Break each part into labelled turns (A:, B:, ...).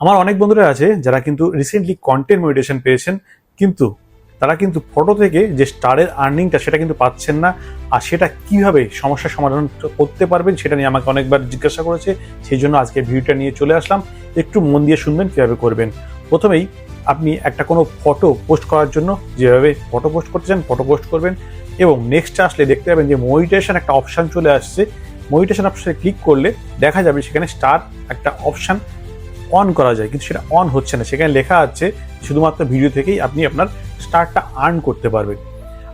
A: আমার অনেক বন্ধুরা আছে যারা কিন্তু রিসেন্টলি কন্টেন্ট মনিটাইজেশন পেয়েছেন, কিন্তু তারা কিন্তু ফটো থেকে যে স্টারের আর্নিংটা সেটা কিন্তু পাচ্ছেন না। আর সেটা কিভাবে সমস্যার সমাধান করতে পারবেন সেটা নিয়ে আমাকে অনেকবার জিজ্ঞাসা করেছে। সেই জন্য আজকে ভিডিওটা নিয়ে চলে আসলাম। একটু মন দিয়ে শুনবেন কিভাবে করবেন। প্রথমেই আপনি একটা কোনো ফটো পোস্ট করার জন্য যেভাবে ফটো পোস্ট করতে চান ফটো পোস্ট করবেন, এবং নেক্সটে আসলে দেখতে পাবেন যে মনিটাইজেশন একটা অপশান চলে আসছে। মনিটাইজেশন অপশানে ক্লিক করলে দেখা যাবে সেখানে স্টার একটা অপশান অন করা যায়, কিন্তু সেটা অন হচ্ছে না। সেখানে লেখা আছে শুধুমাত্র ভিডিও থেকেই আপনি আপনার স্টারটা আর্ন করতে পারবেন।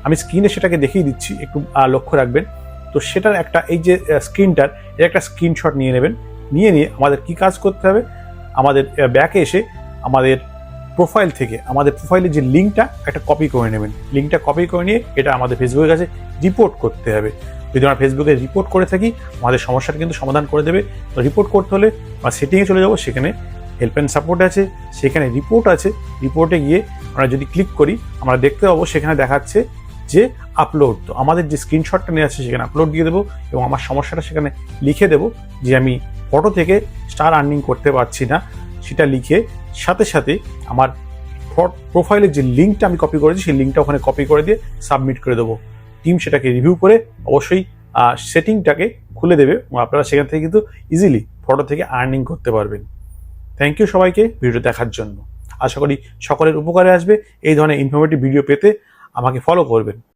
A: আমি স্ক্রিনে সেটাকে দেখিয়ে দিচ্ছি, একটু লক্ষ্য রাখবেন। তো সেটার একটা এই যে স্ক্রিনটার এর একটা স্ক্রিনশট নিয়ে নেবেন। নিয়ে আমাদের কি কাজ করতে হবে, আমাদের ব্যাকে এসে আমাদের প্রোফাইল থেকে আমাদের প্রোফাইলের যে লিঙ্কটা একটা কপি করে নেবেন। লিঙ্কটা কপি করে নিয়ে এটা আমাদের ফেসবুকের কাছে রিপোর্ট করতে হবে। যদি আমরা ফেসবুকে রিপোর্ট করে থাকি আমাদের সমস্যাটা কিন্তু সমাধান করে দেবে। তো রিপোর্ট করতে হলে আমরা সেটিংয়ে চলে যাবো, সেখানে হেল্প অ্যান্ড সাপোর্ট আছে, সেখানে রিপোর্ট আছে। রিপোর্টে গিয়ে আমরা যদি ক্লিক করি আমরা দেখতে পাবো সেখানে দেখাচ্ছে যে আপলোড। তো আমাদের যে স্ক্রিনশটটা নিয়ে আছে সেখানে আপলোড দিয়ে দেবো এবং আমার সমস্যাটা সেখানে লিখে দেবো যে আমি ফটো থেকে স্টার আর্নিং করতে পারছি না, সেটা লিখে সাথে সাথে আমার প্রোফাইলের যে লিঙ্কটা আমি কপি করেছি সেই লিঙ্কটা ওখানে কপি করে দিয়ে সাবমিট করে দেবো। টিম সেটাকে রিভিউ করে অবশ্যই সেটিংটাকে খুলে দেবে এবং আপনারা সেখান থেকে কিন্তু ইজিলি ফটো থেকে আর্নিং করতে পারবেন। থ্যাংক ইউ সবাইকে ভিডিও দেখার জন্য। আশা করি সকলের উপকারে আসবে। এই ধরনের ইনফরমেটিভ ভিডিও পেতে আমাকে ফলো করবেন।